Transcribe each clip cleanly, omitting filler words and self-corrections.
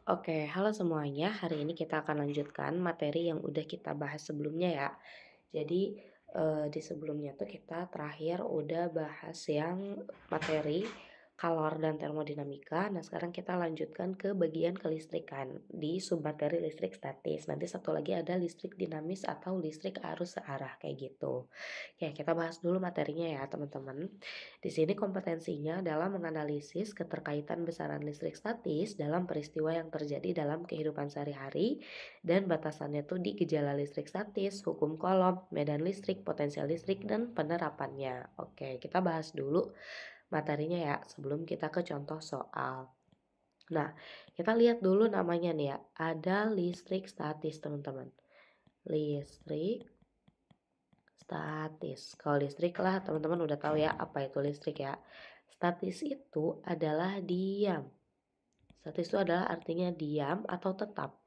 Oke, halo semuanya. Hari ini kita akan lanjutkan materi yang udah kita bahas sebelumnya ya. Jadi di sebelumnya tuh kita terakhir udah bahas yang materi kalor dan termodinamika. Nah, sekarang kita lanjutkan ke bagian kelistrikan di submateri listrik statis. Nanti satu lagi ada listrik dinamis atau listrik arus searah kayak gitu. Oke, kita bahas dulu materinya ya, teman-teman. Di sini kompetensinya adalah menganalisis keterkaitan besaran listrik statis dalam peristiwa yang terjadi dalam kehidupan sehari-hari dan batasannya tuh di gejala listrik statis, hukum Coulomb, medan listrik, potensial listrik, dan penerapannya. Oke, kita bahas dulu materinya ya sebelum kita ke contoh soal. Nah, kita lihat dulu namanya nih ya. Ada listrik statis, teman-teman. Listrik statis. Kalau listrik lah teman-teman udah tahu ya apa itu listrik ya. Statis itu adalah diam. Statis itu adalah artinya diam atau tetap.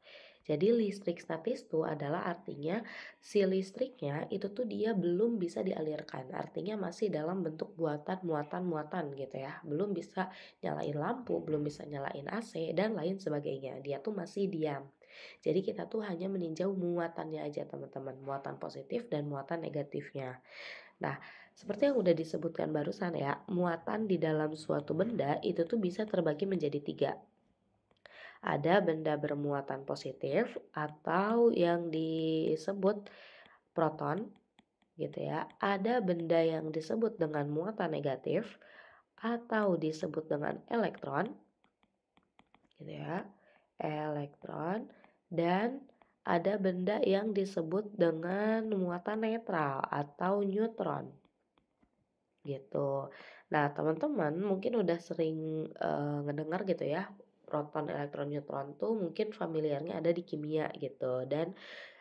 Jadi listrik statis itu adalah artinya si listriknya itu tuh dia belum bisa dialirkan. Artinya masih dalam bentuk buatan, muatan gitu ya. Belum bisa nyalain lampu, belum bisa nyalain AC dan lain sebagainya. Dia tuh masih diam. Jadi kita tuh hanya meninjau muatannya aja teman-teman. Muatan positif dan muatan negatifnya. Nah, seperti yang udah disebutkan barusan ya, muatan di dalam suatu benda itu tuh bisa terbagi menjadi tiga. Ada benda bermuatan positif atau yang disebut proton gitu ya. Ada benda yang disebut dengan muatan negatif atau disebut dengan elektron gitu ya. Elektron dan ada benda yang disebut dengan muatan netral atau neutron gitu. Nah, teman-teman mungkin udah sering ngedengar gitu ya, proton, elektron, neutron tuh mungkin familiarnya ada di kimia gitu dan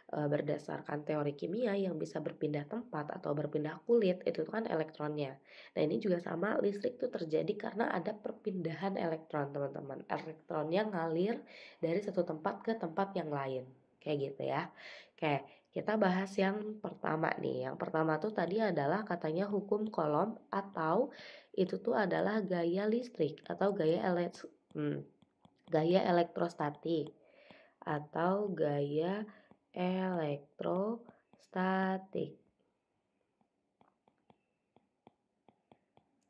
berdasarkan teori kimia yang bisa berpindah tempat atau berpindah kulit itu kan elektronnya. Nah, ini juga sama listrik tuh terjadi karena ada perpindahan elektron, teman-teman. Elektronnya ngalir dari satu tempat ke tempat yang lain. Kayak gitu ya. Oke, kita bahas yang pertama nih. Yang pertama tuh tadi adalah katanya hukum Coulomb atau itu tuh adalah gaya listrik atau gaya elektrostatik atau gaya elektrostatik.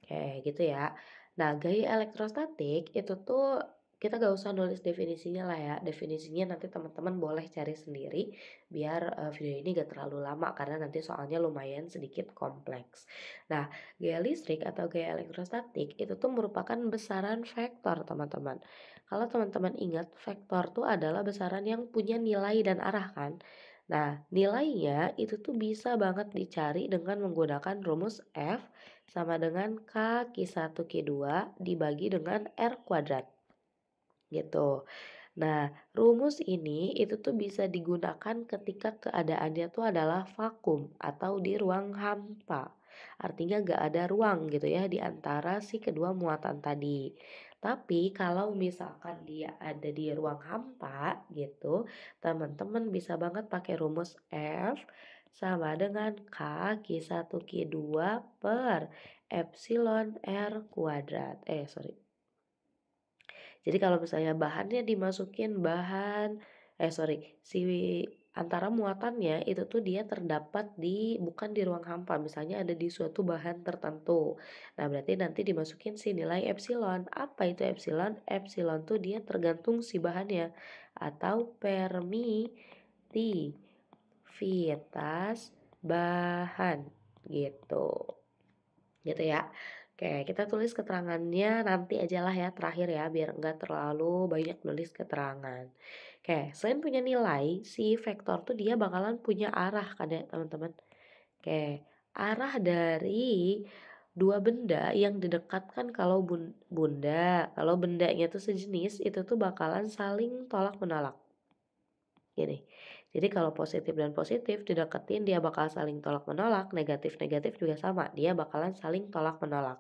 Oke, gitu ya. Nah, gaya elektrostatik itu tuh kita gak usah nulis definisinya lah ya. Definisinya nanti teman-teman boleh cari sendiri biar video ini gak terlalu lama karena nanti soalnya lumayan sedikit kompleks. Nah, gaya listrik atau gaya elektrostatik itu tuh merupakan besaran vektor, teman-teman. Kalau teman-teman ingat, vektor tuh adalah besaran yang punya nilai dan arah kan. Nah, nilainya itu tuh bisa banget dicari dengan menggunakan rumus F sama dengan K Q1 Q2 dibagi dengan R kuadrat gitu. Nah, rumus ini itu tuh bisa digunakan ketika keadaannya tuh adalah vakum atau di ruang hampa. Artinya gak ada ruang gitu ya di antara si kedua muatan tadi. Tapi kalau misalkan dia ada di ruang hampa gitu, teman-teman bisa banget pakai rumus F sama dengan K Q1 Q2 per epsilon R kuadrat. Jadi kalau misalnya bahannya dimasukin si antara muatannya itu tuh dia terdapat bukan di ruang hampa, misalnya ada di suatu bahan tertentu. Nah, berarti nanti dimasukin si nilai epsilon. Apa itu epsilon? Epsilon tuh dia tergantung si bahannya atau permitivitas bahan gitu. Gitu ya. Oke, kita tulis keterangannya nanti aja lah ya terakhir ya biar enggak terlalu banyak nulis keterangan. Oke, selain punya nilai, si vektor tuh dia bakalan punya arah kan ya teman-teman. Oke, arah dari dua benda yang didekatkan kalau kalau bendanya tuh sejenis itu tuh bakalan saling tolak menolak. Gini. Jadi kalau positif dan positif dideketin dia bakal saling tolak menolak, negatif-negatif juga sama, dia bakalan saling tolak menolak.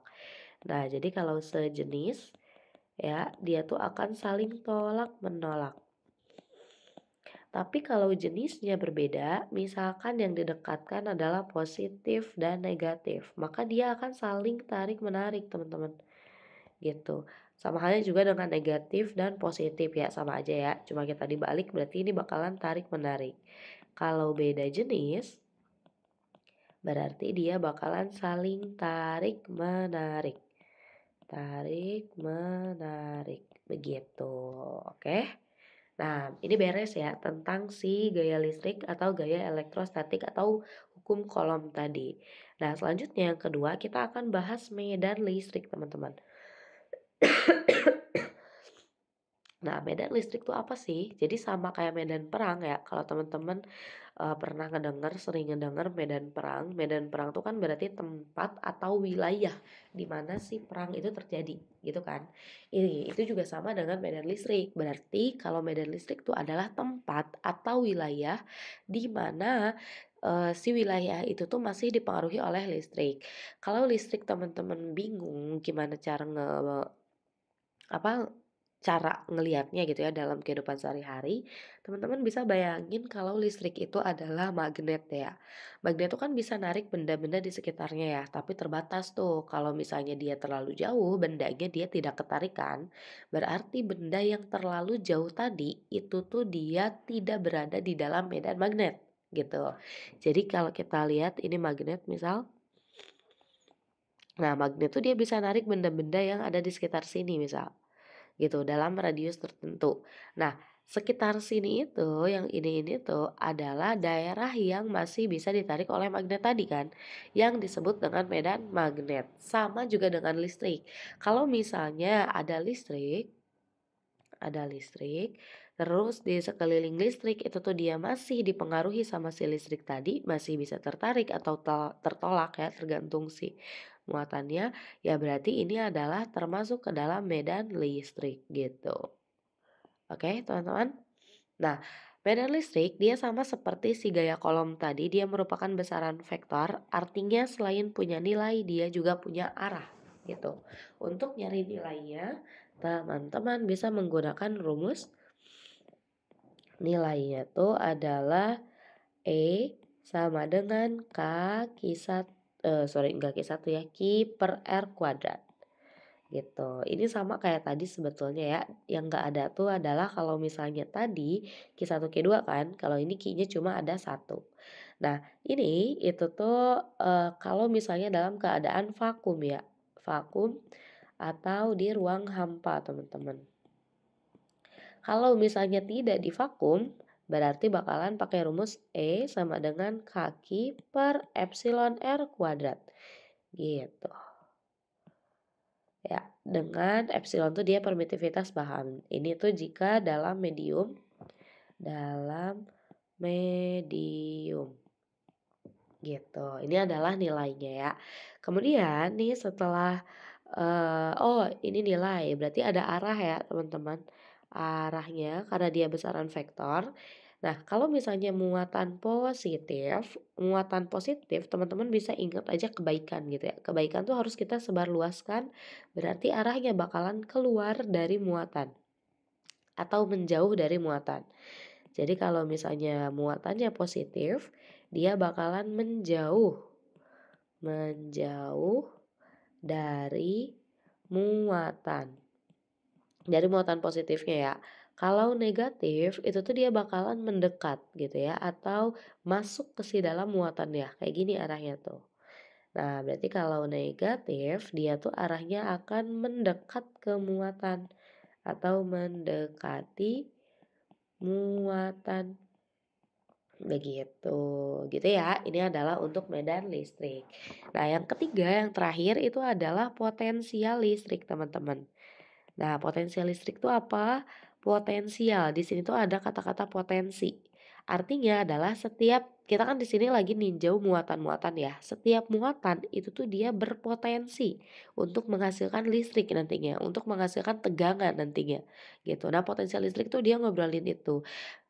Nah, jadi kalau sejenis ya, dia tuh akan saling tolak menolak. Tapi kalau jenisnya berbeda, misalkan yang didekatkan adalah positif dan negatif, maka dia akan saling tarik menarik, teman-teman. Gitu. Sama halnya juga dengan negatif dan positif ya, sama aja ya. Cuma kita dibalik berarti ini bakalan tarik-menarik. Kalau beda jenis, berarti dia bakalan saling tarik-menarik. Tarik-menarik. Begitu. Oke. Nah, ini beres ya tentang si gaya listrik atau gaya elektrostatik atau hukum Coulomb tadi. Nah, selanjutnya yang kedua kita akan bahas medan listrik, teman-teman. Nah, medan listrik itu apa sih? Jadi sama kayak medan perang ya. Kalau teman-teman pernah sering ngedenger medan perang. Medan perang itu kan berarti tempat atau wilayah di mana si perang itu terjadi, gitu kan? Itu juga sama dengan medan listrik. Berarti kalau medan listrik itu adalah tempat atau wilayah di mana si wilayah itu tuh masih dipengaruhi oleh listrik. Kalau listrik teman-teman bingung gimana apa cara ngelihatnya gitu ya dalam kehidupan sehari-hari, teman-teman bisa bayangin kalau listrik itu adalah magnet ya. Magnet itu kan bisa narik benda-benda di sekitarnya ya, tapi terbatas tuh. Kalau misalnya dia terlalu jauh, bendanya dia tidak ketarikan, berarti benda yang terlalu jauh tadi itu tuh dia tidak berada di dalam medan magnet gitu. Jadi kalau kita lihat ini magnet misal, nah magnet tuh dia bisa narik benda-benda yang ada di sekitar sini misal gitu dalam radius tertentu. Nah, sekitar sini itu yang ini tuh adalah daerah yang masih bisa ditarik oleh magnet tadi kan, yang disebut dengan medan magnet. Sama juga dengan listrik. Kalau misalnya ada listrik, terus di sekeliling listrik itu tuh dia masih dipengaruhi sama si listrik tadi, masih bisa tertarik atau tertolak ya, tergantung si muatannya, ya berarti ini adalah termasuk ke dalam medan listrik gitu. Oke, teman-teman. Nah, medan listrik dia sama seperti si gaya kolom tadi, dia merupakan besaran vektor, artinya selain punya nilai, dia juga punya arah gitu. Untuk nyari nilainya, teman-teman bisa menggunakan rumus. Nilainya tuh adalah E sama dengan K Q1, enggak Q1 ya, Q per R kuadrat gitu. Ini sama kayak tadi sebetulnya ya. Yang enggak ada tuh adalah kalau misalnya tadi Q1 Q2 kan, kalau ini Q-nya cuma ada satu. Nah, ini itu tuh kalau misalnya dalam keadaan vakum ya. Vakum atau di ruang hampa, teman-teman. Kalau misalnya tidak di vakum, berarti bakalan pakai rumus E sama dengan kaki per epsilon R kuadrat. Gitu. Ya, dengan epsilon itu dia permitivitas bahan. Ini tuh jika dalam medium. Gitu. Ini adalah nilainya ya. Kemudian nih setelah ini nilai, berarti ada arah ya teman-teman. Arahnya karena dia besaran vektor. Nah, kalau misalnya muatan positif teman-teman bisa ingat aja kebaikan gitu ya. Kebaikan tuh harus kita sebarluaskan, berarti arahnya bakalan keluar dari muatan atau menjauh dari muatan. Jadi kalau misalnya muatannya positif, dia bakalan menjauh dari muatan. Dari muatan positifnya ya. Kalau negatif itu tuh dia bakalan mendekat gitu ya, atau masuk ke si dalam muatannya. Kayak gini arahnya tuh. Nah, berarti kalau negatif dia tuh arahnya akan mendekat ke muatan atau mendekati muatan. Begitu, gitu ya. Ini adalah untuk medan listrik. Nah, yang ketiga, yang terakhir itu adalah potensial listrik, teman-teman. Nah, potensial listrik itu apa? Potensial. Di sini tuh ada kata-kata potensi. Artinya adalah kita kan di sini lagi ninjau muatan-muatan ya. Setiap muatan itu tuh dia berpotensi untuk menghasilkan listrik nantinya, untuk menghasilkan tegangan nantinya. Gitu. Nah, potensial listrik tuh dia ngobrolin itu.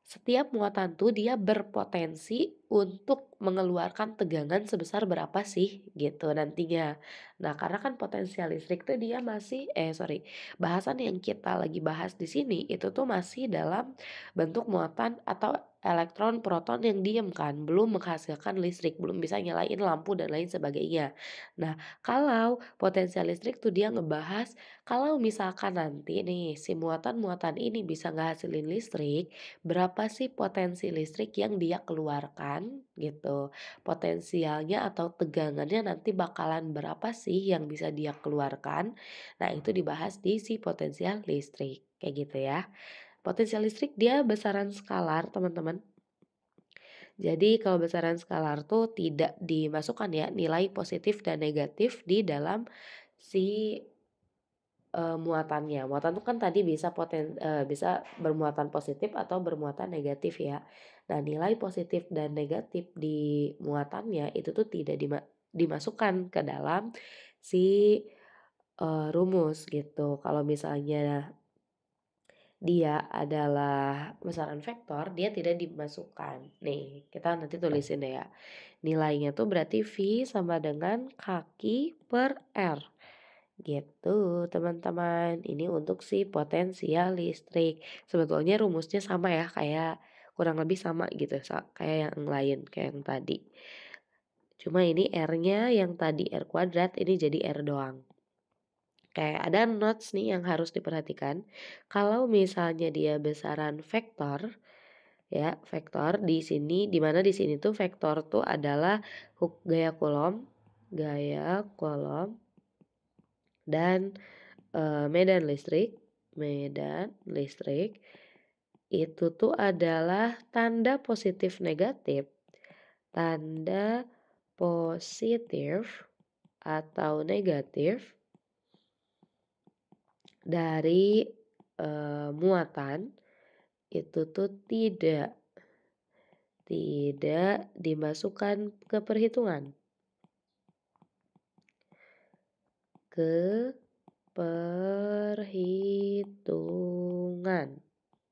Setiap muatan tuh dia berpotensi untuk mengeluarkan tegangan sebesar berapa sih gitu nantinya. Nah, karena kan potensial listrik tuh dia bahasan yang kita lagi bahas di sini itu tuh masih dalam bentuk muatan atau elektron proton yang diem kan, belum menghasilkan listrik, belum bisa nyalain lampu dan lain sebagainya. Nah, kalau potensial listrik tuh dia ngebahas kalau misalkan nanti nih si muatan-muatan ini bisa ngehasilin listrik, berapa sih potensi listrik yang dia keluarkan gitu. Potensialnya atau tegangannya nanti bakalan berapa sih yang bisa dia keluarkan. Nah, itu dibahas di si potensial listrik kayak gitu ya. Potensial listrik dia besaran skalar, teman-teman. Jadi kalau besaran skalar tuh tidak dimasukkan ya nilai positif dan negatif di dalam si muatannya. Muatan tuh kan tadi bisa bermuatan positif atau bermuatan negatif ya. Nah, nilai positif dan negatif di muatannya itu tuh tidak dimasukkan ke dalam si rumus gitu. Kalau misalnya dia adalah besaran vektor, dia tidak dimasukkan. Nih, kita nanti tulisin deh ya. Nilainya tuh berarti V sama dengan kaki per R. Gitu, teman-teman. Ini untuk si potensial listrik. Sebetulnya rumusnya sama ya, kayak kurang lebih sama gitu, kayak yang lain, kayak yang tadi. Cuma ini R-nya yang tadi R kuadrat, ini jadi R doang. Kayak ada notes nih yang harus diperhatikan. Kalau misalnya dia besaran vektor, ya vektor di sini, dimana di sini tuh vektor tuh adalah gaya kolom dan medan listrik itu tuh adalah tanda positif negatif, tanda positif atau negatif dari muatan itu tuh tidak dimasukkan ke perhitungan.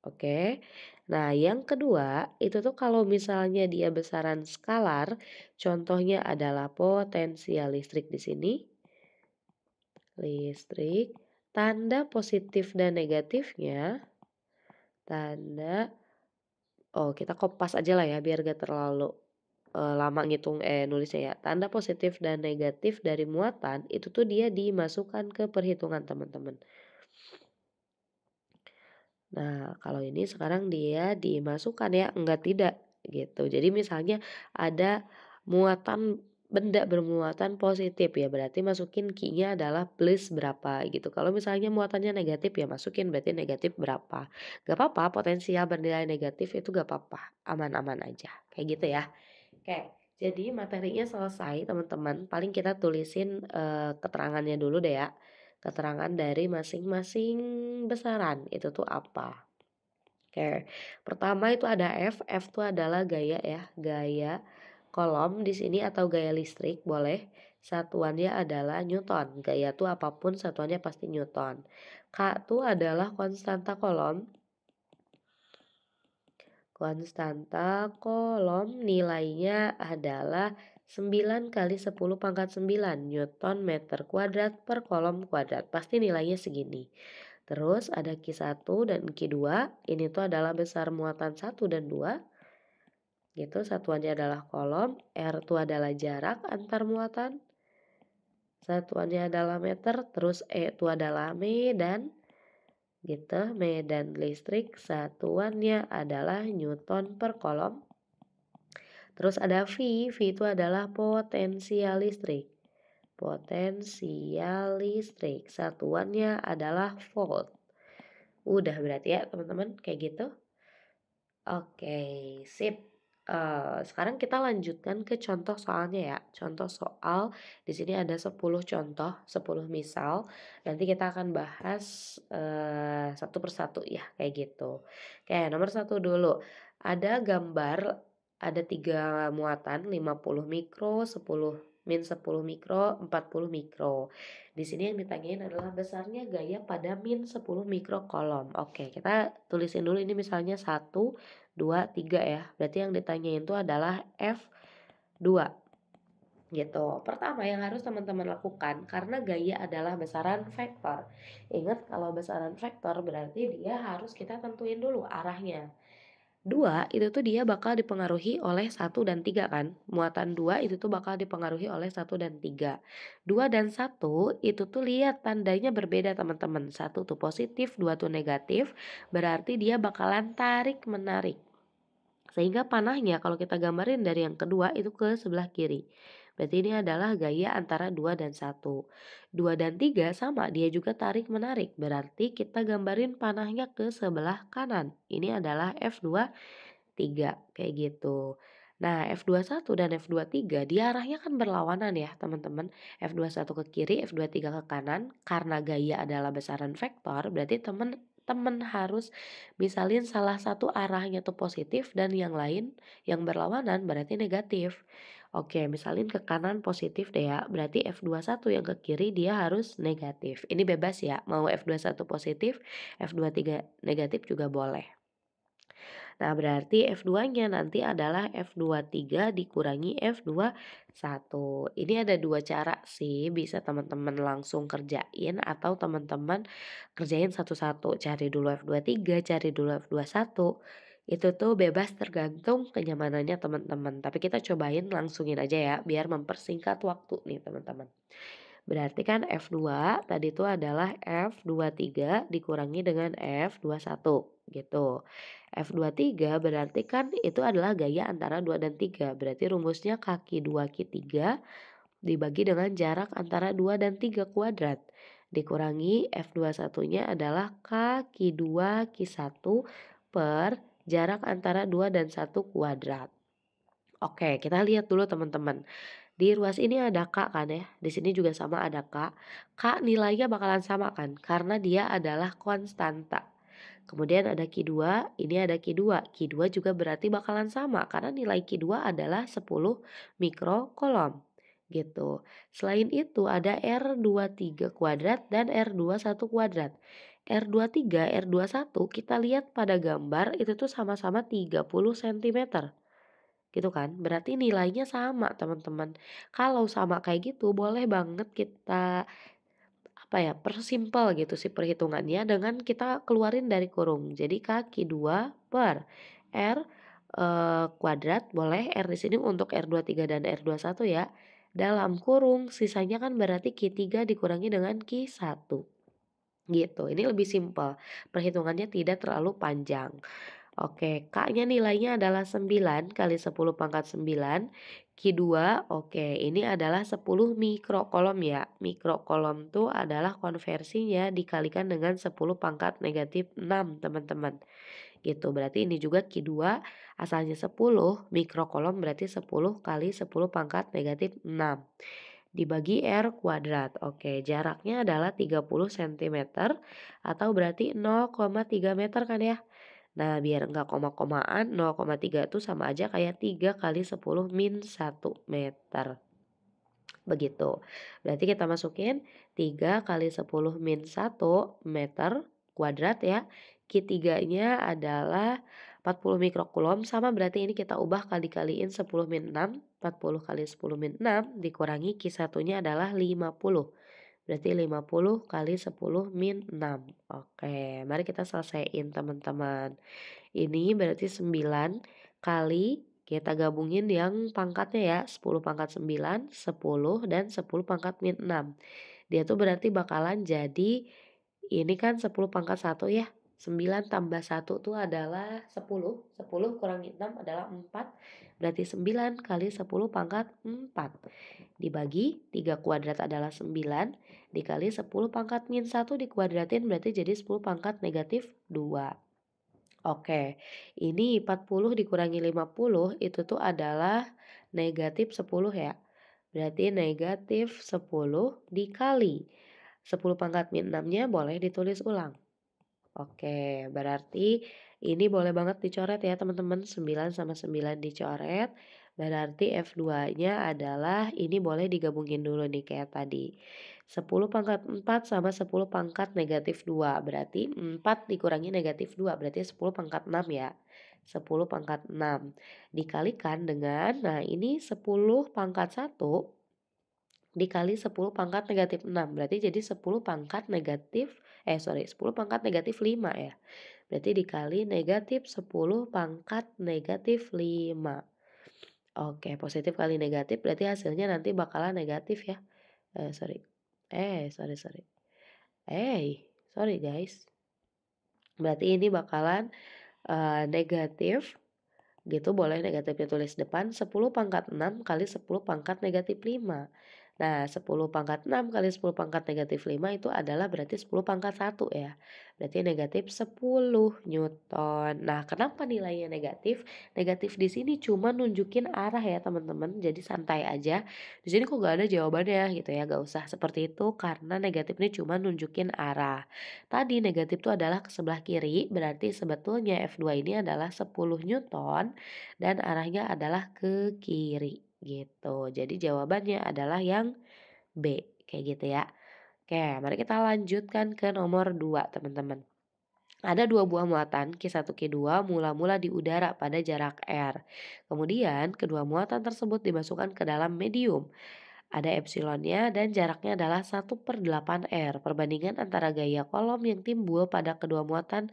Oke. Nah, yang kedua, itu tuh kalau misalnya dia besaran skalar, contohnya adalah potensial listrik di sini. Listrik, tanda positif dan negatifnya, kita kopas aja lah ya biar gak terlalu lama ngitung nulisnya ya. Tanda positif dan negatif dari muatan itu tuh dia dimasukkan ke perhitungan, teman-teman. Nah, kalau ini sekarang dia dimasukkan ya, enggak tidak gitu. Jadi misalnya ada muatan benda bermuatan positif ya berarti masukin Q-nya adalah plus berapa gitu. Kalau misalnya muatannya negatif ya masukin berarti negatif berapa. Gak apa-apa potensial bernilai negatif itu gak apa-apa. Aman-aman aja. Kayak gitu ya. Oke, jadi materinya selesai teman-teman. Paling kita tulisin keterangannya dulu deh ya. Keterangan dari masing-masing besaran itu tuh apa. Oke, pertama itu ada F itu adalah gaya ya, gaya kolom di sini atau gaya listrik boleh. Satuannya adalah Newton. Gaya tuh apapun satuannya pasti Newton. K itu adalah konstanta kolom. Konstanta kolom nilainya adalah 9 kali 10 pangkat 9 Newton meter kuadrat per kolom kuadrat. Pasti nilainya segini. Terus ada Q1 dan Q2. Ini tuh adalah besar muatan 1 dan 2. Gitu, satuannya adalah kolom. R itu adalah jarak antar muatan. Satuannya adalah meter. Terus E itu adalah medan. Gitu, medan listrik satuannya adalah Newton per kolom. Terus ada V itu adalah potensial listrik. Potensial listrik satuannya adalah volt. Udah berarti ya teman-teman kayak gitu. Oke, sip. Sekarang kita lanjutkan ke contoh soalnya ya. Contoh soal di sini ada 10 contoh, 10 misal. Nanti kita akan bahas satu persatu ya kayak gitu. Oke, nomor 1 dulu. Ada gambar ada 3 muatan 50 mikro, 10 min 10 mikro, 40 mikro. Di sini yang ditanyain adalah besarnya gaya pada min 10 mikro kolom. Oke, kita tulisin dulu ini misalnya 1 2, 3 ya. Berarti yang ditanyain itu adalah F2 gitu. Pertama yang harus teman-teman lakukan karena gaya adalah besaran vektor. Ingat kalau besaran vektor berarti dia harus kita tentuin dulu arahnya. 2 itu tuh dia bakal dipengaruhi oleh 1 dan 3 kan. Muatan 2 itu tuh bakal dipengaruhi oleh 1 dan 3. 2 dan 1 itu tuh lihat tandanya berbeda teman-teman. 1 tuh positif, 2 tuh negatif. Berarti dia bakalan tarik-menarik. Sehingga panahnya kalau kita gambarin dari yang kedua itu ke sebelah kiri. Berarti ini adalah gaya antara 2 dan 1. 2 dan 3 sama, dia juga tarik-menarik. Berarti kita gambarin panahnya ke sebelah kanan. Ini adalah F2 3 kayak gitu. Nah, F21 dan F23 dia arahnya kan berlawanan ya teman-teman. F21 ke kiri, F23 ke kanan. Karena gaya adalah besaran vektor, berarti teman-teman harus misalin salah satu arahnya tuh positif dan yang lain yang berlawanan berarti negatif. Oke, misalin ke kanan positif deh ya, berarti F21 yang ke kiri dia harus negatif. Ini bebas ya, mau F21 positif, F23 negatif juga boleh. Nah, berarti F2-nya nanti adalah F23 dikurangi F21. Ini ada dua cara sih, bisa teman-teman langsung kerjain atau teman-teman kerjain satu-satu. Cari dulu F23, cari dulu F21. Itu tuh bebas tergantung kenyamanannya teman-teman. Tapi kita cobain langsungin aja ya, biar mempersingkat waktu nih teman-teman. Berarti kan F2 tadi itu adalah F23 dikurangi dengan F21 gitu. F23 berarti kan itu adalah gaya antara 2 dan 3. Berarti rumusnya kaki 2 Ki 3 dibagi dengan jarak antara 2 dan 3 kuadrat. Dikurangi F21-nya adalah kaki 2 Ki 1 per jarak antara 2 dan 1 kuadrat. Oke, kita lihat dulu teman-teman. Di ruas ini ada K kan ya, di sini juga sama ada K. K nilainya bakalan sama kan, karena dia adalah konstanta. Kemudian ada Q2, ini ada Q2. Q2 juga berarti bakalan sama, karena nilai Q2 adalah 10 mikrokolom. Gitu. Selain itu ada R23 kuadrat dan R21 kuadrat. R23, R21 kita lihat pada gambar itu tuh sama-sama 30 cm. Gitu kan, berarti nilainya sama teman-teman. Kalau sama kayak gitu boleh banget kita persimpel gitu sih perhitungannya dengan kita keluarin dari kurung. Jadi kaki 2 per R kuadrat boleh R di sini untuk R23 dan R21 ya. Dalam kurung sisanya kan berarti Q3 dikurangi dengan Q1. Gitu. Ini lebih simpel. Perhitungannya tidak terlalu panjang. Oke, K-nya nilainya adalah 9 kali 10 pangkat 9. Q2, oke, ini adalah 10 mikrokolom ya. Mikrokolom itu adalah konversinya dikalikan dengan 10 pangkat negatif 6, teman-teman. Gitu, berarti ini juga Q2 asalnya 10 mikrokolom berarti 10 kali 10 pangkat negatif 6. Dibagi R kuadrat. Oke, jaraknya adalah 30 cm atau berarti 0,3 meter kan ya. Nah, biar enggak koma-komaan 0,3 itu sama aja kayak 3 kali 10 min 1 meter. Begitu. Berarti kita masukin 3 kali 10 min 1 meter kuadrat ya. Q3-nya adalah 40 mikrokulom sama berarti ini kita ubah kali-kaliin 10 min 6. 40 kali 10 min 6 dikurangi Q1-nya adalah 50. Berarti 50 kali 10 min 6. Oke, mari kita selesaiin teman-teman. Ini berarti 9 kali kita gabungin yang pangkatnya ya, 10 pangkat 9, 10 dan 10 pangkat min 6. Dia tuh berarti bakalan jadi ini kan 10 pangkat 1 ya. 9 tambah 1 tuh adalah 10. 10 kurangi 6 adalah 4. Berarti 9 kali 10 pangkat 4. Dibagi 3 kuadrat adalah 9. Dikali 10 pangkat min 1 dikuadratin berarti jadi 10 pangkat negatif 2. Oke, ini 40 dikurangi 50 itu tuh adalah negatif 10 ya. Berarti negatif 10 dikali 10 pangkat min 6-nya boleh ditulis ulang. Oke, berarti ini boleh banget dicoret ya teman-teman. 9 sama 9 dicoret. Berarti F2-nya adalah ini boleh digabungin dulu nih kayak tadi. 10 pangkat 4 sama 10 pangkat negatif 2. Berarti 4 dikurangi negatif 2. Berarti 10 pangkat 6 ya. 10 pangkat 6. Dikalikan dengan, nah ini 10 pangkat 1 dikali 10 pangkat negatif 6. Berarti jadi 10 pangkat negatif 10 pangkat negatif 5 ya. Berarti dikali negatif 10 pangkat negatif 5. Oke, positif kali negatif berarti hasilnya nanti bakalan negatif ya. Sorry. Sorry, sorry. Sorry guys. Berarti ini bakalan negatif gitu, boleh negatifnya tulis depan 10 pangkat 6 kali 10 pangkat negatif 5. Nah 10 pangkat 6 kali 10 pangkat negatif 5 itu adalah berarti 10 pangkat 1 ya. Berarti negatif 10 Newton. Nah kenapa nilainya negatif? Negatif di sini cuma nunjukin arah ya teman-teman. Jadi santai aja. Di sini kok gak ada jawabannya gitu ya. Gak usah seperti itu karena negatif ini cuma nunjukin arah. Tadi negatif itu adalah ke sebelah kiri, berarti sebetulnya F2 ini adalah 10 Newton dan arahnya adalah ke kiri gitu. Jadi jawabannya adalah yang B, kayak gitu ya. Oke, mari kita lanjutkan ke nomor 2 teman-teman. Ada dua buah muatan Q1 Q2 mula-mula di udara pada jarak R. Kemudian kedua muatan tersebut dimasukkan ke dalam medium. Ada epsilonnya dan jaraknya adalah 1/8 R. Perbandingan antara gaya kolom yang timbul pada kedua muatan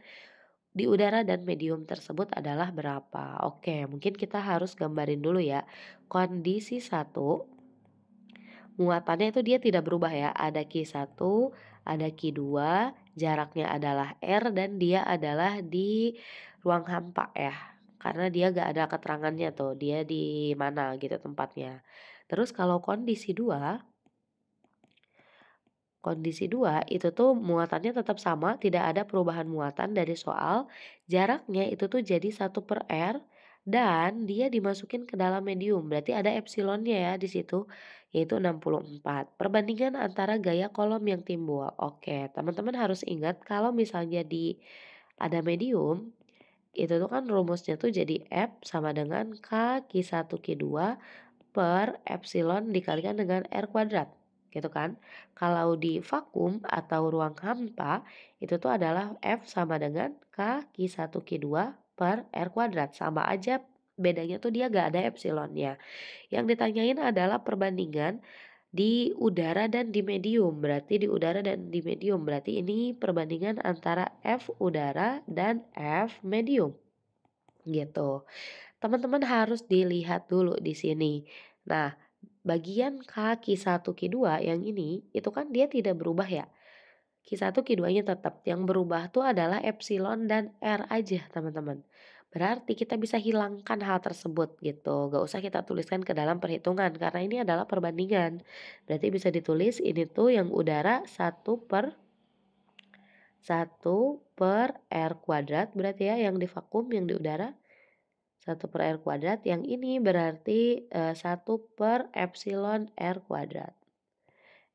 di udara dan medium tersebut adalah berapa? Oke, mungkin kita harus gambarin dulu ya. Kondisi 1, muatannya itu dia tidak berubah ya. Ada Q1, ada Q2, jaraknya adalah R dan dia adalah di ruang hampa ya. Karena dia gak ada keterangannya tuh, dia di mana gitu tempatnya. Terus kalau kondisi 2 itu tuh muatannya tetap sama, tidak ada perubahan muatan dari soal. Jaraknya itu tuh jadi 1/R dan dia dimasukin ke dalam medium. Berarti ada epsilonnya ya di situ, yaitu 64. Perbandingan antara gaya kolom yang timbul. Oke, teman-teman harus ingat kalau misalnya ada medium, itu tuh kan rumusnya tuh jadi F sama dengan K Q1 Q2 per epsilon dikalikan dengan R kuadrat, gitu kan. Kalau di vakum atau ruang hampa, itu tuh adalah F sama dengan K Q1 Q2 per R kuadrat. Sama aja, bedanya tuh dia gak ada epsilonnya. Yang ditanyain adalah perbandingan di udara dan di medium. Berarti di udara dan di medium. Berarti ini perbandingan antara F udara dan F medium, gitu. Teman-teman harus dilihat dulu di sini. Nah, bagian kaki 1 Ki 2 yang ini, itu kan dia tidak berubah ya. Ki 1 Ki 2-nya tetap. Yang berubah tuh adalah epsilon dan R aja, teman-teman. Berarti kita bisa hilangkan hal tersebut gitu. Gak usah kita tuliskan ke dalam perhitungan karena ini adalah perbandingan. Berarti bisa ditulis ini tuh yang udara 1/R kuadrat berarti ya, yang di vakum yang di udara 1/R kuadrat, yang ini berarti 1 per epsilon R kuadrat.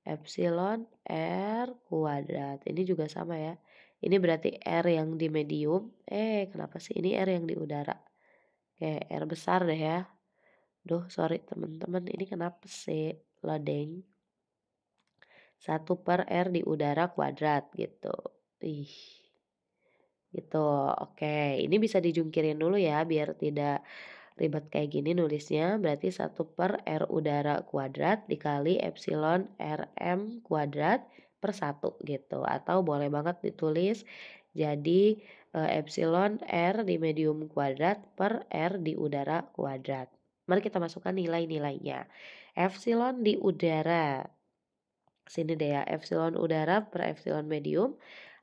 Epsilon R kuadrat, ini juga sama ya. Ini berarti R yang di medium, kenapa sih ini R yang di udara? Oke, R besar deh ya. Duh, sorry teman-teman, ini kenapa sih loading? 1/R di udara kuadrat gitu. Ih, gitu. Oke, ini bisa dijungkirin dulu ya biar tidak ribet kayak gini nulisnya. Berarti 1/R udara kuadrat dikali epsilon Rm kuadrat per 1 gitu. Atau boleh banget ditulis jadi epsilon R di medium kuadrat per R di udara kuadrat. Mari kita masukkan nilai-nilainya. Epsilon di udara, sini deh ya, epsilon udara per epsilon medium.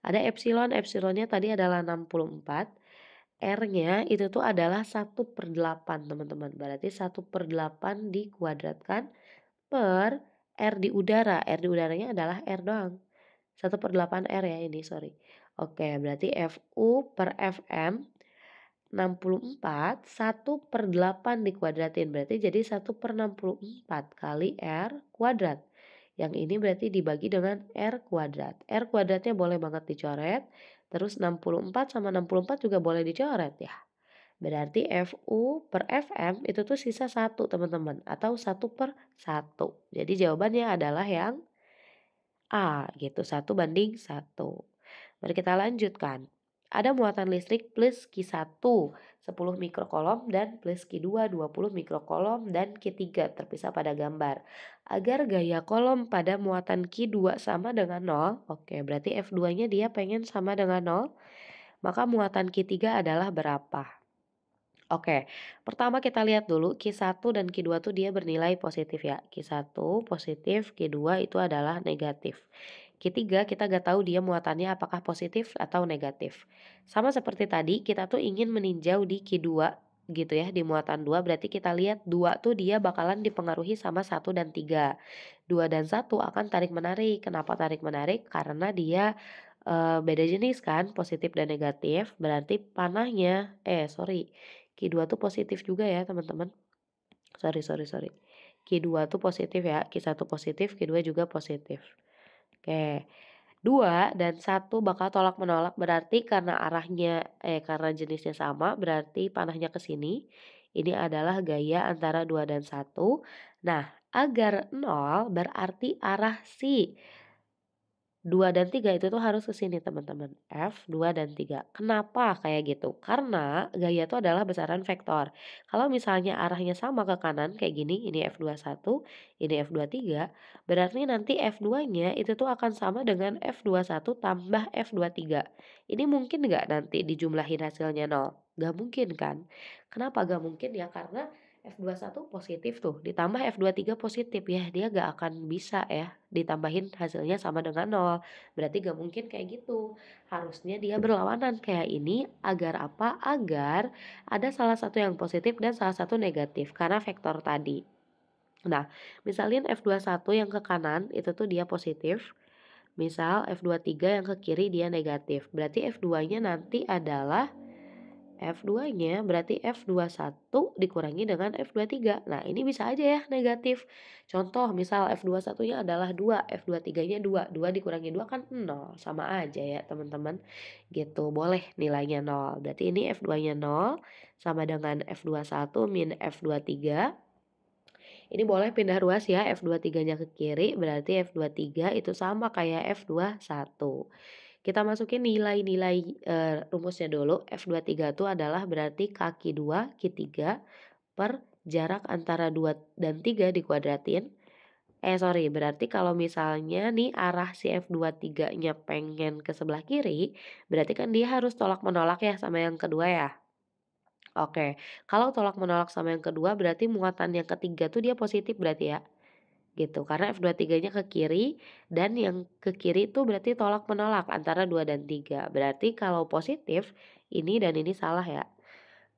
Ada epsilonnya tadi adalah 64. R-nya itu tuh adalah 1/8 teman-teman. Berarti 1/8 dikuadratkan per R di udara. R di udaranya adalah R doang. 1/8 R ya ini, sorry. Oke, berarti FU per FM 64, 1/8 dikuadratin. Berarti jadi 1/64 kali R kuadrat. Yang ini berarti dibagi dengan R kuadrat. R kuadratnya boleh banget dicoret. Terus 64 sama 64 juga boleh dicoret ya. Berarti FU per FM itu tuh sisa 1 teman-teman. Atau 1/1. Jadi jawabannya adalah yang A gitu. 1/1. Mari kita lanjutkan. Ada muatan listrik plus Q1 10 mikrokolom dan plus Q2 20 mikrokolom dan Q3 terpisah pada gambar. Agar gaya kolom pada muatan Q2 sama dengan 0, oke berarti F2-nya dia pengen sama dengan 0, maka muatan Q3 adalah berapa? Oke, pertama kita lihat dulu Q1 dan Q2 tuh dia bernilai positif ya. Q1 positif, Q2 itu adalah negatif. Q3 kita gak tahu dia muatannya apakah positif atau negatif. Sama seperti tadi, kita tuh ingin meninjau di Q2 gitu ya, di muatan 2 berarti kita lihat 2 tuh dia bakalan dipengaruhi sama 1 dan 3. 2 dan 1 akan tarik-menarik. Kenapa tarik-menarik? Karena dia beda jenis kan, positif dan negatif, berarti panahnya sorry, Q2 tuh positif juga ya teman-teman. Sorry. Q2 tuh positif ya, Q1 positif, Q2 juga positif. Oke, 2 dan 1 bakal tolak-menolak berarti karena jenisnya sama berarti panahnya ke sini. Ini adalah gaya antara 2 dan 1. Nah, agar 0 berarti arah si 2 dan 3 itu tuh harus ke sini teman-teman, F, 2 dan 3. Kenapa kayak gitu? Karena gaya itu adalah besaran vektor. Kalau misalnya arahnya sama ke kanan kayak gini, ini F21, ini F23, berarti nanti F2-nya itu tuh akan sama dengan F21 tambah F23. Ini mungkin nggak nanti dijumlahin hasilnya 0? Nggak mungkin kan? Kenapa nggak mungkin ya? Karena F21 positif tuh, ditambah F23 positif ya, dia gak akan bisa ya ditambahin hasilnya sama dengan 0. Berarti gak mungkin kayak gitu. Harusnya dia berlawanan kayak ini agar apa? Agar ada salah satu yang positif dan salah satu negatif karena vektor tadi. Nah, misalnya F21 yang ke kanan itu tuh dia positif. Misal F23 yang ke kiri dia negatif. Berarti F2-nya nanti adalah F2-nya berarti F21 dikurangi dengan F23. Nah, ini bisa aja ya negatif. Contoh misal F21-nya adalah 2, F23-nya 2. 2 dikurangi 2 kan 0. Sama aja ya teman-teman. Gitu, boleh nilainya 0. Berarti ini F2-nya 0 sama dengan F21 min F23. Ini boleh pindah ruas ya, F23-nya ke kiri berarti F23 itu sama kayak F21. Kita masukin nilai-nilai, rumusnya dulu. F23 itu adalah berarti kaki 2, Q3 per jarak antara 2 dan 3 dikuadratin. Sorry, berarti kalau misalnya nih arah si F23-nya pengen ke sebelah kiri, berarti kan dia harus tolak-menolak ya sama yang kedua ya? Oke, kalau tolak-menolak sama yang kedua berarti muatan yang ketiga tuh dia positif berarti ya? Gitu, karena F23-nya ke kiri dan yang ke kiri itu berarti tolak menolak antara 2 dan 3. Berarti kalau positif ini dan ini salah ya.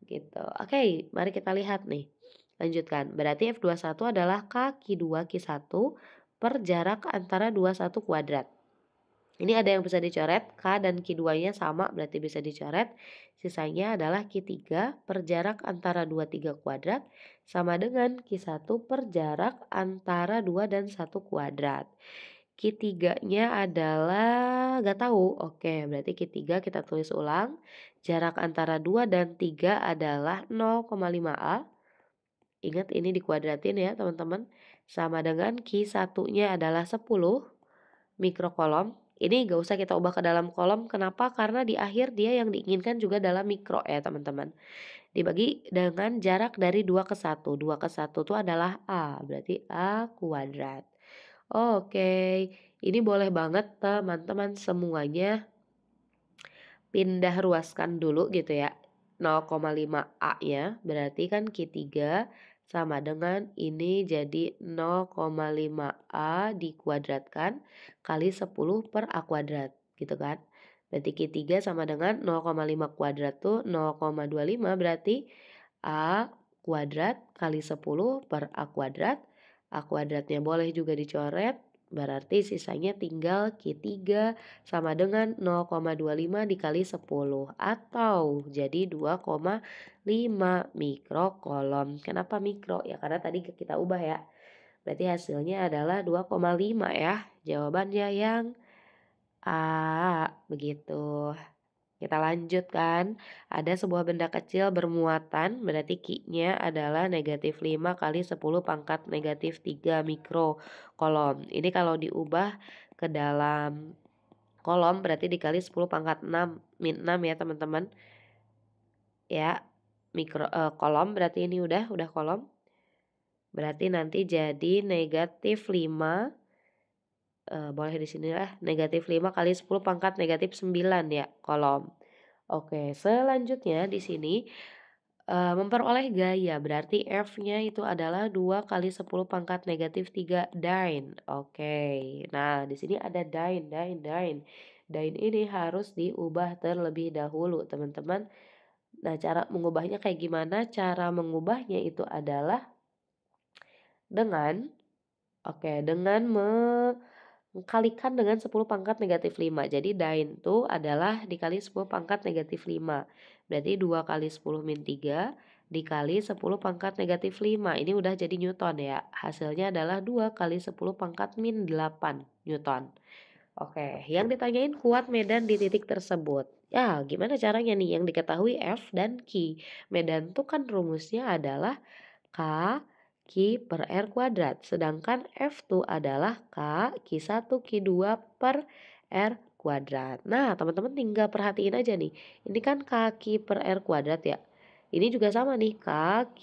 Gitu. Oke, mari kita lihat nih. Lanjutkan. Berarti F21 adalah kaki 2 Q1 per jarak antara 21 kuadrat. Ini ada yang bisa dicoret, K dan Q2-nya sama berarti bisa dicoret. Sisanya adalah Q3 per jarak antara 23 kuadrat sama dengan Q1 per jarak antara 2 dan 1 kuadrat. Q3-nya adalah gak tahu. Oke, berarti Q3 kita tulis ulang. Jarak antara 2 dan 3 adalah 0,5A. Ingat ini dikuadratin ya teman-teman. Sama dengan Q1-nya adalah 10 mikrokolom. Ini gak usah kita ubah ke dalam kolom. Kenapa? Karena di akhir dia yang diinginkan juga dalam mikro ya teman-teman. Dibagi dengan jarak dari 2 ke 1. 2 ke 1 itu adalah A. Berarti A kuadrat. Oke. Ini boleh banget teman-teman semuanya pindah ruaskan dulu gitu ya. 0,5A-nya berarti kan Q3 sama dengan ini jadi 0,5A dikuadratkan kali 10 per A kuadrat gitu kan. Berarti Q3 sama dengan 0,5 kuadrat tuh 0,25 berarti A kuadrat kali 10 per A kuadrat. A kuadratnya boleh juga dicoret. Berarti sisanya tinggal Q3 sama dengan 0,25 dikali 10 atau jadi 2,5 mikrokolom. Kenapa mikro? Ya karena tadi kita ubah ya. Berarti hasilnya adalah 2,5 ya. Jawabannya yang A. Begitu. Kita lanjutkan. Ada sebuah benda kecil bermuatan, berarti Q-nya adalah negatif 5 kali 10 pangkat negatif 3 mikrokolom. Ini kalau diubah ke dalam kolom berarti dikali 10 pangkat 6 min 6 ya teman-teman. Ya, kolom berarti ini udah kolom. Berarti nanti jadi negatif 5 boleh di sini lah negatif 5 kali 10 pangkat negatif 9 ya kolom. Oke, selanjutnya di sini memperoleh gaya, berarti F-nya itu adalah 2 kali 10 pangkat negatif 3 dyne. Oke, nah di sini ada dyne, dyne, dyne. Dyne ini harus diubah terlebih dahulu, teman-teman. Nah, cara mengubahnya kayak gimana? Cara mengubahnya itu adalah dengan dengan mengkalikan dengan 10 pangkat negatif 5. Jadi dyne itu adalah dikali 10 pangkat negatif 5. Berarti 2 kali 10 min 3 dikali 10 pangkat negatif 5. Ini udah jadi Newton ya. Hasilnya adalah 2 kali 10 pangkat min 8 Newton. Oke, yang ditanyain kuat medan di titik tersebut. Ya, gimana caranya nih? Yang diketahui F dan Q. Medan tuh kan rumusnya adalah K Q per R kuadrat. Sedangkan F tuh adalah K Q1 Q2 per R kuadrat. Nah, teman-teman tinggal perhatiin aja nih. Ini kan K Q per R kuadrat ya. Ini juga sama nih, K Q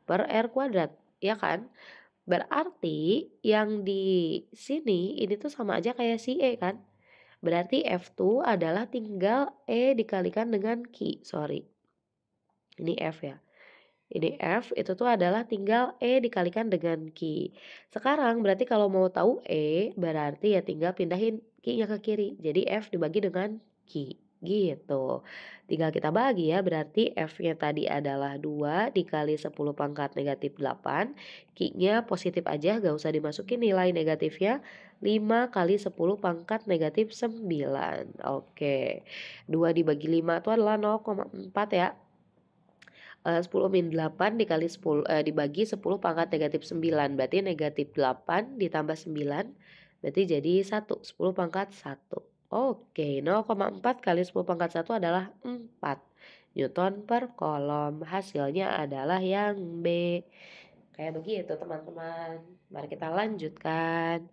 per R kuadrat. Ya kan? Berarti yang di sini ini tuh sama aja kayak si E kan? Berarti F tuh adalah tinggal E dikalikan dengan Q. Sorry. Ini F ya. Ini F itu tuh adalah tinggal E dikalikan dengan Q. Sekarang berarti kalau mau tahu E berarti ya tinggal pindahin Q-nya ke kiri. Jadi F dibagi dengan Q gitu. Tinggal kita bagi ya, berarti F-nya tadi adalah 2 dikali 10 pangkat negatif 8. Q-nya positif aja, gak usah dimasukin nilai negatifnya. 5 kali 10 pangkat negatif 9. Oke, 2 dibagi 5 itu adalah 0,4 ya. 10 min 8 dikali 10 dibagi 10 pangkat negatif 9, berarti negatif 8 ditambah 9 berarti jadi 1, 10 pangkat 1. Oke, 0,4 kali 10 pangkat 1 adalah 4 Newton per kolom. Hasilnya adalah yang B. Kayak begitu teman-teman. Mari kita lanjutkan.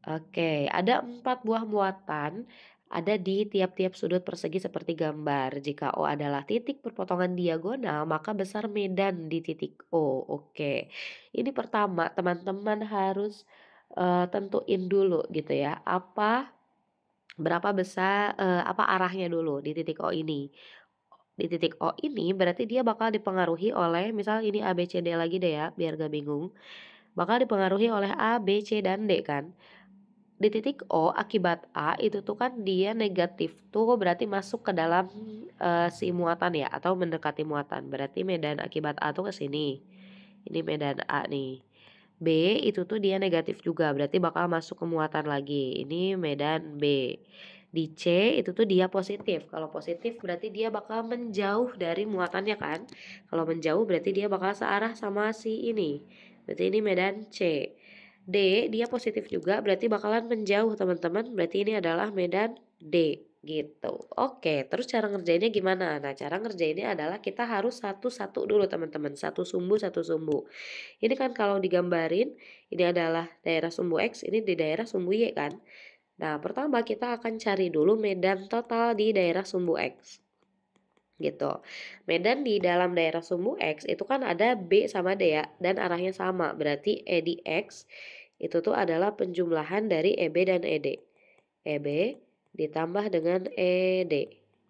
Oke, ada 4 buah muatan ada di tiap-tiap sudut persegi seperti gambar. Jika O adalah titik perpotongan diagonal, maka besar medan di titik O. Oke, ini pertama teman-teman harus tentuin dulu gitu ya. Berapa besar, apa arahnya dulu di titik O ini. Di titik O ini berarti dia bakal dipengaruhi oleh, misal ini A, B, C, D lagi deh ya, biar gak bingung. Bakal dipengaruhi oleh A, B, C, dan D kan. Di titik O akibat A itu tuh kan dia negatif tuh berarti masuk ke dalam si muatan ya atau mendekati muatan. Berarti medan akibat A tuh ke sini. Ini medan A nih. B itu tuh dia negatif juga berarti bakal masuk ke muatan lagi. Ini medan B. Di C itu tuh dia positif. Kalau positif berarti dia bakal menjauh dari muatannya kan. Kalau menjauh berarti dia bakal searah sama si ini. Berarti ini medan C. D dia positif juga berarti bakalan menjauh teman-teman, berarti ini adalah medan D gitu. Oke, terus cara ngerjainnya gimana? Nah, cara ngerjainnya adalah kita harus satu-satu dulu teman-teman, satu sumbu. Ini kan kalau digambarin ini adalah daerah sumbu X, ini di daerah sumbu Y kan. Nah, pertama kita akan cari dulu medan total di daerah sumbu X gitu. Medan di dalam daerah sumbu X itu kan ada B sama D ya, dan arahnya sama, berarti E di X itu tuh adalah penjumlahan dari EB dan ED. EB ditambah dengan ED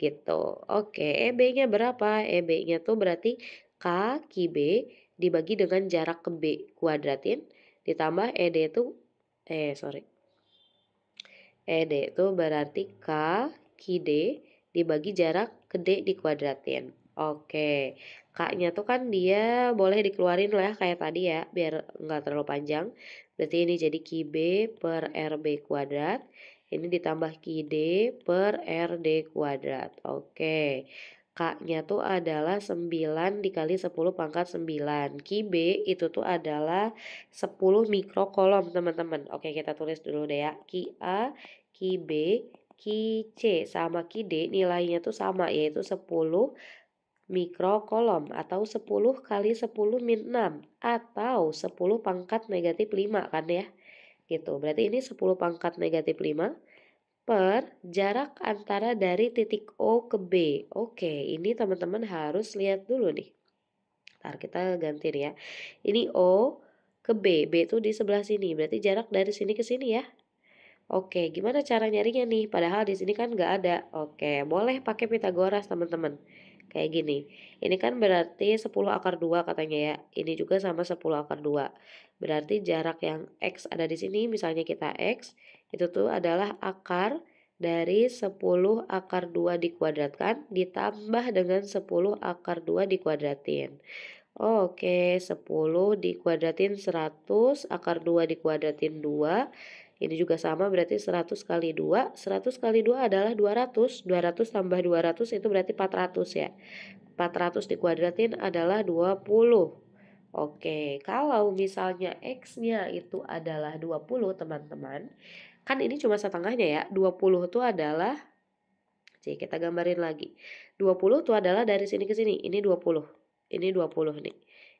gitu. Oke, EB-nya berapa? EB-nya tuh berarti K Q B dibagi dengan jarak ke B kuadratin ditambah ED itu ED itu berarti K Q D dibagi jarak ke D dikuadratin. Oke, K-nya tuh kan dia boleh dikeluarin lah kayak tadi ya, biar nggak terlalu panjang. Berarti ini jadi QB per RB kuadrat. Ini ditambah QD per RD kuadrat. Oke, K-nya tuh adalah 9 dikali 10 pangkat 9. QB itu tuh adalah 10 mikrokolom teman-teman. Oke, kita tulis dulu deh ya. QA, QB, QC sama QD nilainya tuh sama, yaitu 10 mikrokolom atau 10 kali 10 min 6 atau 10 pangkat negatif 5 kan ya gitu. Berarti ini 10 pangkat negatif 5 per jarak antara dari titik O ke B. Oke, ini teman-teman harus lihat dulu nih. Ntar kita ganti nih ya. Ini O ke B, B itu di sebelah sini, berarti jarak dari sini ke sini ya. Oke, gimana cara nyarinya nih? Padahal di sini kan nggak ada. Oke, boleh pakai Pitagoras teman-teman. Kayak gini. Ini kan berarti 10 akar 2 katanya ya. Ini juga sama 10 akar 2. Berarti jarak yang X ada di sini, misalnya kita X, itu tuh adalah akar dari 10 akar 2 dikuadratkan ditambah dengan 10 akar 2 dikuadratin. Oke, 10 dikuadratin 100, akar 2 dikuadratin 2. Ini juga sama berarti 100 kali 2. 100 kali 2 adalah 200. 200 tambah 200 itu berarti 400 ya. 400 dikuadratin adalah 20. Oke, kalau misalnya X-nya itu adalah 20 teman-teman. Kan ini cuma setengahnya ya. 20 itu adalah, kita gambarin lagi. 20 itu adalah dari sini ke sini. Ini 20. Ini 20 nih.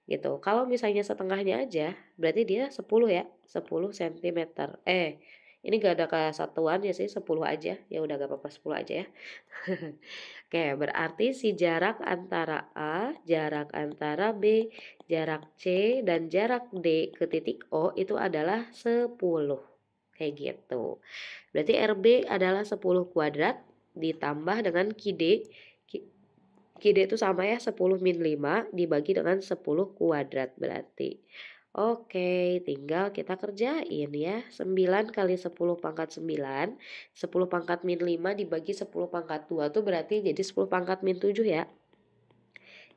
Gitu. Kalau misalnya setengahnya aja, berarti dia 10 ya. 10 cm. Ini gak ada kesatuan ya sih, 10 aja. Ya udah gak apa-apa 10 aja ya. Oke, berarti si jarak antara A, jarak antara B, jarak C, dan jarak D ke titik O itu adalah 10. Kayak gitu. Berarti RB adalah 10 kuadrat ditambah dengan QD. QD itu sama ya, 10 min 5 dibagi dengan 10 kuadrat berarti. Oke, tinggal kita kerjain ya. 9 kali 10 pangkat 9, 10 pangkat min 5 dibagi 10 pangkat 2 itu berarti jadi 10 pangkat min 7 ya.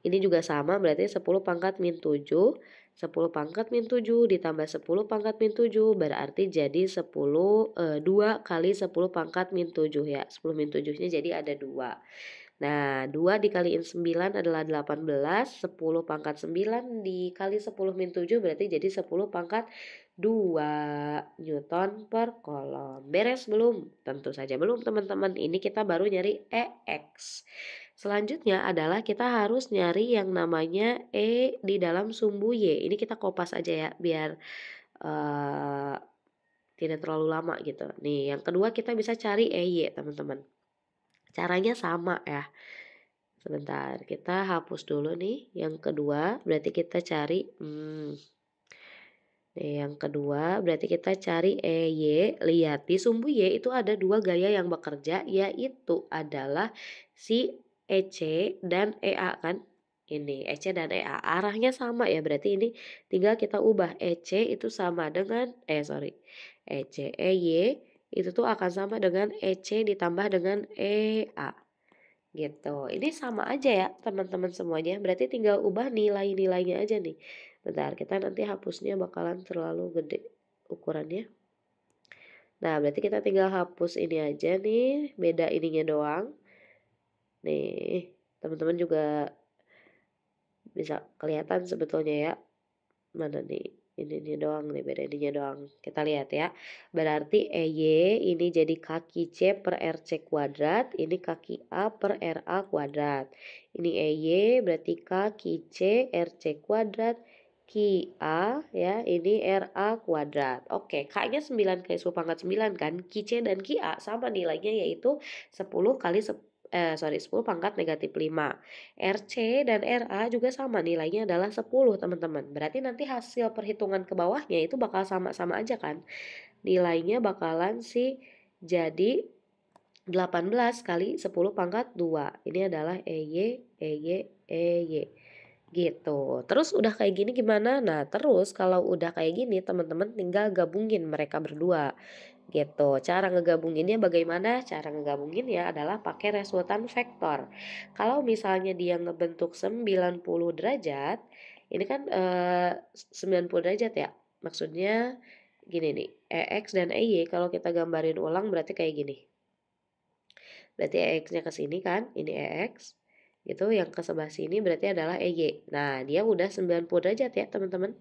Ini juga sama berarti 10 pangkat min 7. 10 pangkat min 7 ditambah 10 pangkat min 7 berarti jadi 2 kali 10 pangkat min 7 ya. 10 min 7-nya jadi ada 2. Nah, 2 dikaliin 9 adalah 18, 10 pangkat 9 dikali 10 min 7 berarti jadi 10 pangkat 2 Newton per kolom. Beres belum? Tentu saja belum teman-teman, ini kita baru nyari EX. Selanjutnya adalah kita harus nyari yang namanya E di dalam sumbu Y. Ini kita kopas aja ya, biar tidak terlalu lama gitu. Nih, yang kedua kita bisa cari EY teman-teman. Caranya sama ya. Sebentar, kita hapus dulu nih. Yang kedua, berarti kita cari yang kedua berarti kita cari EY. Lihat di sumbu Y itu ada dua gaya yang bekerja, yaitu adalah si EC dan EA kan. Ini EC dan EA arahnya sama ya, berarti ini tinggal kita ubah. EC itu sama dengan EC EY itu tuh akan sama dengan EC ditambah dengan EA gitu. Ini sama aja ya teman-teman semuanya, berarti tinggal ubah nilai-nilainya aja nih. Bentar, kita nanti hapusnya bakalan terlalu gede ukurannya. Nah, berarti kita tinggal hapus ini aja nih, beda ininya doang. Nih, teman-teman juga bisa kelihatan sebetulnya ya. Mana nih? Ini doang nih, beda ininya doang. Kita lihat ya. Berarti EY ini jadi kaki C per RC kuadrat. Ini kaki A per RA kuadrat. Ini EY berarti kaki C RC kuadrat. Ki A ya, ini RA kuadrat. Oke, K-nya 9 kali 10 pangkat 9 kan. Ki C dan Ki A sama nilainya yaitu 10 kali 10 pangkat negatif 5. RC dan RA juga sama, nilainya adalah 10 teman-teman. Berarti nanti hasil perhitungan ke bawahnya itu bakal sama-sama aja kan. Nilainya bakalan jadi 18 kali 10 pangkat 2. Ini adalah EY, EY, EY. Gitu. Terus udah kayak gini gimana? Nah, terus kalau udah kayak gini teman-teman tinggal gabungin mereka berdua. Gitu. Cara ngegabunginnya bagaimana? Cara ngegabunginnya adalah pakai resultan vektor. Kalau misalnya dia ngebentuk 90 derajat, ini kan 90 derajat ya. Maksudnya gini nih, EX dan EY kalau kita gambarin ulang berarti kayak gini. Berarti EX-nya ke sini kan, ini EX. Itu yang ke sebelah sini berarti adalah EY. Nah, dia udah 90 derajat ya, teman-teman.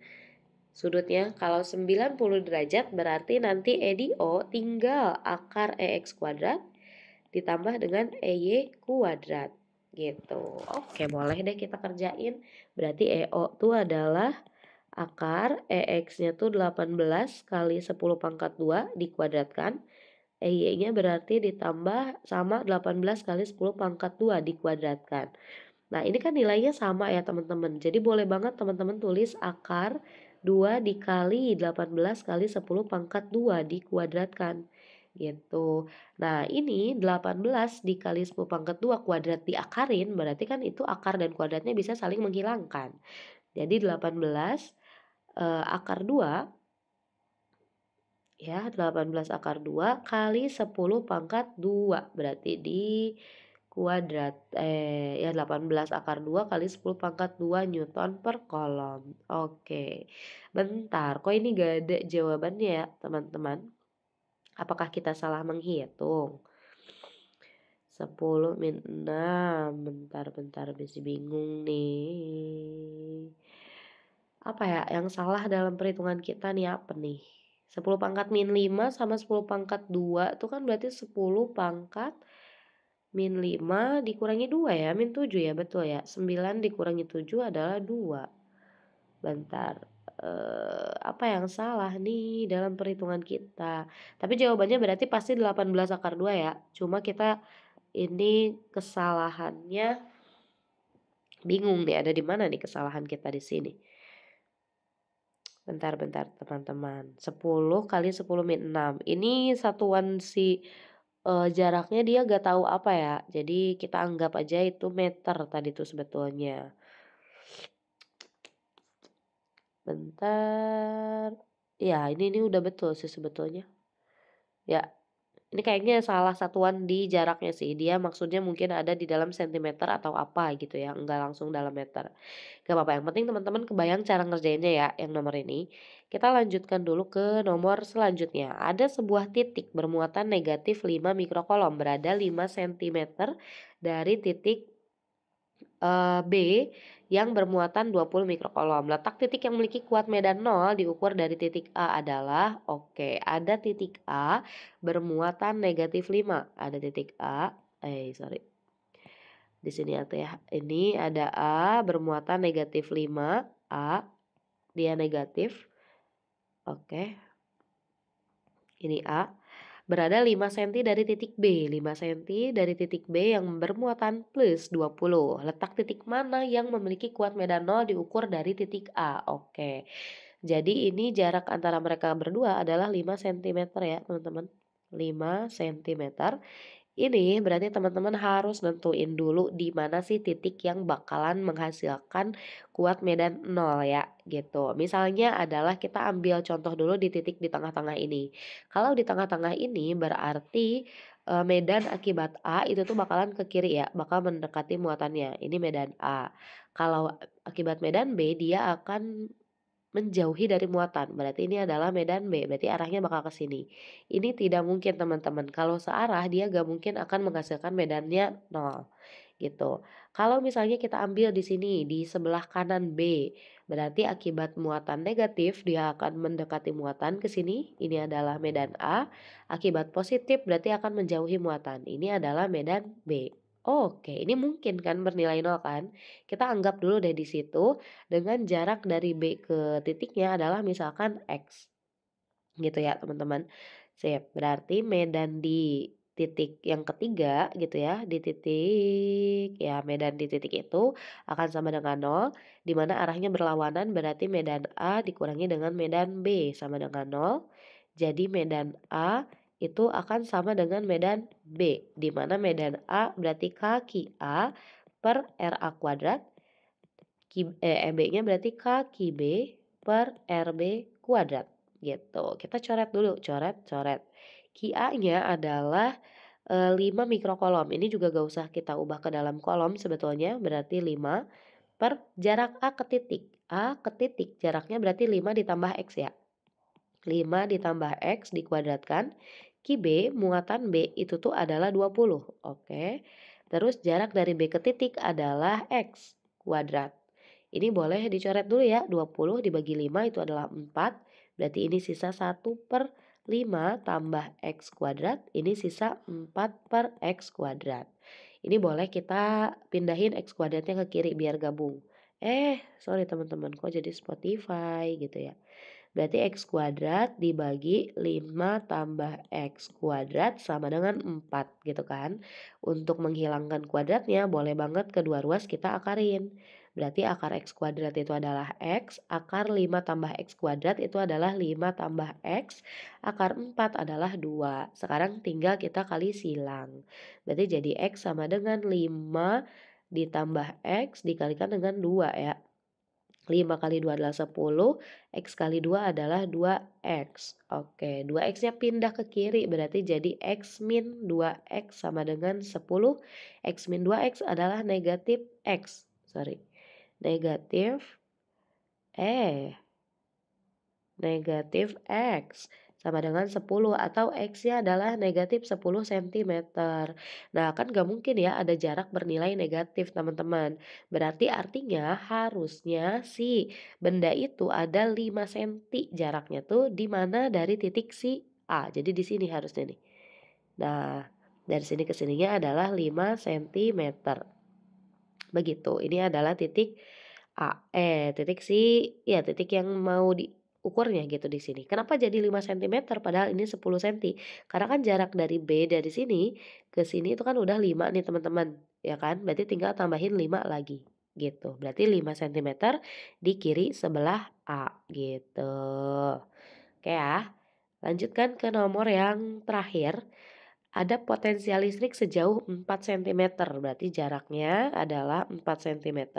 Sudutnya kalau 90 derajat berarti nanti EDO tinggal akar EX kuadrat ditambah dengan EY kuadrat. Gitu. Oke, boleh deh kita kerjain. Berarti EO itu adalah akar EX-nya tuh 18 kali 10 pangkat 2 dikuadratkan. EY-nya berarti ditambah sama 18 kali 10 pangkat 2 dikuadratkan. Nah, ini kan nilainya sama ya teman-teman. Jadi boleh banget teman-teman tulis akar 2 dikali 18 kali 10 pangkat 2 dikuadratkan. gitu. Nah ini 18 dikali 10 pangkat 2 kuadrat diakarin, berarti kan itu akar dan kuadratnya bisa saling menghilangkan. Jadi 18 akar 2 ya, 18 akar 2 kali 10 pangkat 2 berarti di kuadrat, ya 18 akar 2 kali 10 pangkat 2 Newton per kolom. Oke, bentar, kok ini gak ada jawabannya ya teman-teman? Apakah kita salah menghitung? 10 min 6, bentar, masih bingung nih. Apa ya yang salah dalam perhitungan kita nih, apa nih? 10 pangkat min 5 sama 10 pangkat 2 itu kan berarti 10 pangkat min 5 dikurangi 2 ya, min 7 ya, betul ya. 9 dikurangi 7 adalah 2. Bentar, apa yang salah nih dalam perhitungan kita? Tapi jawabannya berarti pasti 18 akar 2 ya. Cuma kita ini kesalahannya bingung nih, ada di mana nih kesalahan kita di sini? Bentar teman-teman, 10 kali 10 min 6. Ini satuan jaraknya dia gak tahu apa ya, jadi kita anggap aja itu meter tadi tuh sebetulnya. Bentar, ya ini udah betul sih sebetulnya. Ya, ini kayaknya salah satuan di jaraknya sih, dia maksudnya mungkin ada di dalam sentimeter atau apa gitu ya, enggak langsung dalam meter. Gak apa-apa, yang penting teman-teman kebayang cara ngerjainnya ya yang nomor ini. Kita lanjutkan dulu ke nomor selanjutnya. Ada sebuah titik bermuatan negatif 5 mikrokolom berada 5 cm dari titik B yang bermuatan 20 mikrokolom. Letak titik yang memiliki kuat medan 0 diukur dari titik A adalah, oke, ada titik A bermuatan negatif 5. Ada titik A, sorry. Di sini atau ya, ini ada A bermuatan negatif 5, A, dia negatif. Oke. Ini A. Berada 5 cm dari titik B. 5 cm dari titik B yang bermuatan plus 20. Letak titik mana yang memiliki kuat medan 0 diukur dari titik A. Oke. Jadi ini jarak antara mereka berdua adalah 5 cm ya teman-teman. 5 cm. Ini berarti teman-teman harus nentuin dulu di mana sih titik yang bakalan menghasilkan kuat medan 0 ya gitu. Misalnya adalah kita ambil contoh dulu di titik di tengah-tengah ini. Kalau di tengah-tengah ini berarti medan akibat A itu tuh bakalan ke kiri ya, bakal mendekati muatannya. Ini medan A. Kalau akibat medan B dia akan menjauhi dari muatan, berarti ini adalah medan B, berarti arahnya bakal ke sini. Ini tidak mungkin teman-teman, kalau searah dia gak mungkin akan menghasilkan medannya 0, gitu. Kalau misalnya kita ambil di sini, di sebelah kanan B, berarti akibat muatan negatif dia akan mendekati muatan ke sini, ini adalah medan A. Akibat positif berarti akan menjauhi muatan, ini adalah medan B. Oke, ini mungkin kan bernilai 0 kan? Kita anggap dulu deh di situ dengan jarak dari B ke titiknya adalah misalkan X. Gitu ya teman-teman. Sip, berarti medan di titik yang ketiga gitu ya, di titik ya medan di titik itu akan sama dengan 0, di mana arahnya berlawanan berarti medan A dikurangi dengan medan B sama dengan 0. Jadi medan A itu akan sama dengan medan B, di mana medan A berarti kaki A per RA kuadrat, B-nya berarti kaki B per RB kuadrat gitu. Kita coret dulu, coret. QA-nya adalah 5 mikrokolom. Ini juga gak usah kita ubah ke dalam kolom sebetulnya, berarti 5 per jarak A ke titik. A ke titik jaraknya berarti 5 ditambah X ya. 5 ditambah X dikuadratkan. Ki B, muatan B itu tuh adalah 20. Oke. Terus jarak dari B ke titik adalah X kuadrat. Ini boleh dicoret dulu ya, 20 dibagi 5 itu adalah 4, berarti ini sisa 1 per 5 tambah X kuadrat, ini sisa 4 per X kuadrat. Ini boleh kita pindahin X kuadratnya ke kiri biar gabung. Sorry teman-teman, kok jadi Spotify gitu ya. Berarti X kuadrat dibagi 5 tambah X kuadrat sama dengan 4 gitu kan. Untuk menghilangkan kuadratnya boleh banget kedua ruas kita akarin. Berarti akar X kuadrat itu adalah X, akar 5 tambah X kuadrat itu adalah 5 tambah X, akar 4 adalah 2. Sekarang tinggal kita kali silang. Berarti jadi X sama dengan 5 ditambah X dikalikan dengan 2 ya. 5 kali 2 adalah 10, X kali 2 adalah 2X. Oke, 2X-nya pindah ke kiri berarti jadi X min 2X sama dengan 10. X min 2X adalah negatif X. Sorry, negatif, eh, negatif X sama dengan 10 atau X-nya adalah negatif 10 cm. Nah, kan gak mungkin ya ada jarak bernilai negatif teman-teman. Berarti artinya harusnya si benda itu ada 5 cm jaraknya tuh di mana dari titik si A. Jadi di sini harusnya nih. Nah, dari sini ke sininya adalah 5 cm. Begitu, ini adalah titik A, titik si, ya titik yang mau diukurnya gitu di sini. Kenapa jadi 5 cm padahal ini 10 cm? Karena kan jarak dari B dari sini ke sini itu kan udah 5 nih teman-teman, ya kan? Berarti tinggal tambahin 5 lagi gitu. Berarti 5 cm di kiri sebelah A gitu. Oke ya, lanjutkan ke nomor yang terakhir. Ada potensial listrik sejauh 4 cm, berarti jaraknya adalah 4 cm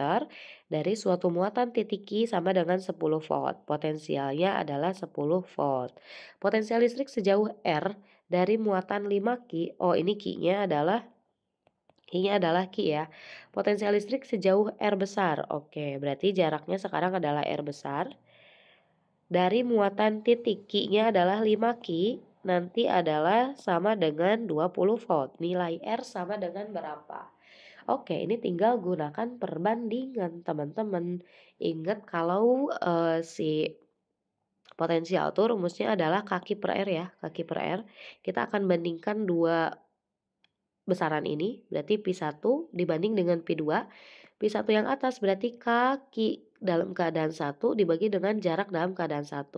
dari suatu muatan titik Q sama dengan 10 volt. Potensialnya adalah 10 volt. Potensial listrik sejauh R dari muatan 5 Q, oh ini Q-nya adalah Q ya. Potensial listrik sejauh R besar. Oke, berarti jaraknya sekarang adalah R besar. Dari muatan titik Q-nya adalah 5 Q, nanti adalah sama dengan 20 volt. Nilai R sama dengan berapa? Oke, ini tinggal gunakan perbandingan teman-teman. Ingat kalau si potensial tuh rumusnya adalah kaki per R ya, kaki per R. Kita akan bandingkan dua besaran ini, berarti Pi1 dibanding dengan Pi2. Pi1 yang atas berarti kaki dalam keadaan 1 dibagi dengan jarak dalam keadaan 1.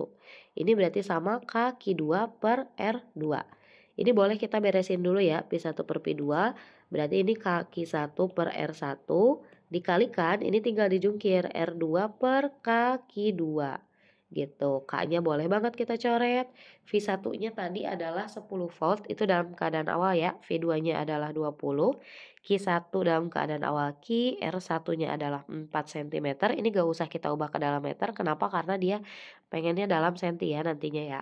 Ini berarti sama kaki 2 per R2. Ini boleh kita beresin dulu ya, Pi1 per Pi2. Berarti ini kaki 1 per R1 dikalikan, ini tinggal dijungkir R2 per kaki 2. Gitu, K-nya boleh banget kita coret. V1-nya tadi adalah 10 volt, itu dalam keadaan awal ya. V2-nya adalah 20. Q1 dalam keadaan awal Q, R1-nya adalah 4 cm. Ini gak usah kita ubah ke dalam meter. Kenapa? Karena dia pengennya dalam senti ya nantinya ya.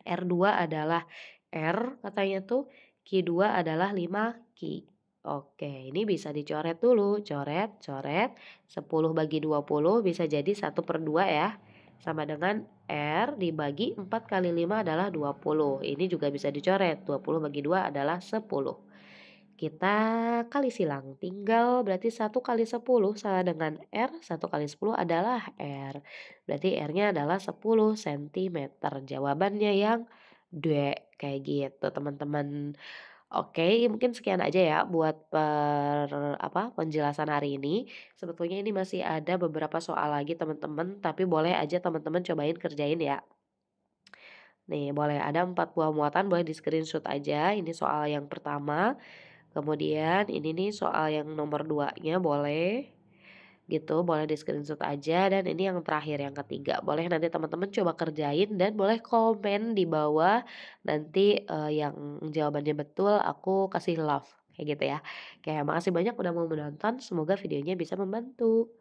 R2 adalah R katanya tuh. Q2 adalah 5 Q. Oke, ini bisa dicoret dulu. Coret, coret. 10 bagi 20 bisa jadi 1 per 2 ya. Sama dengan R dibagi 4 kali 5 adalah 20. Ini juga bisa dicoret. 20 bagi 2 adalah 10. Kita kali silang, tinggal berarti 1 kali 10 sama dengan R, 1 kali 10 adalah R. Berarti R-nya adalah 10 cm. Jawabannya yang D, kayak gitu teman-teman. Oke, mungkin sekian aja ya buat penjelasan hari ini. Sebetulnya ini masih ada beberapa soal lagi teman-teman, tapi boleh aja teman-teman cobain kerjain ya. Nih, boleh ada 4 buah muatan, boleh di-screenshot aja. Ini soal yang pertama. Kemudian ini nih soal yang nomor 2-nya boleh gitu, boleh di-screenshot aja. Dan ini yang terakhir, yang ketiga. Boleh nanti teman-teman coba kerjain dan boleh komen di bawah. Nanti yang jawabannya betul aku kasih love, kayak gitu ya. Kayak makasih banyak udah mau menonton, semoga videonya bisa membantu.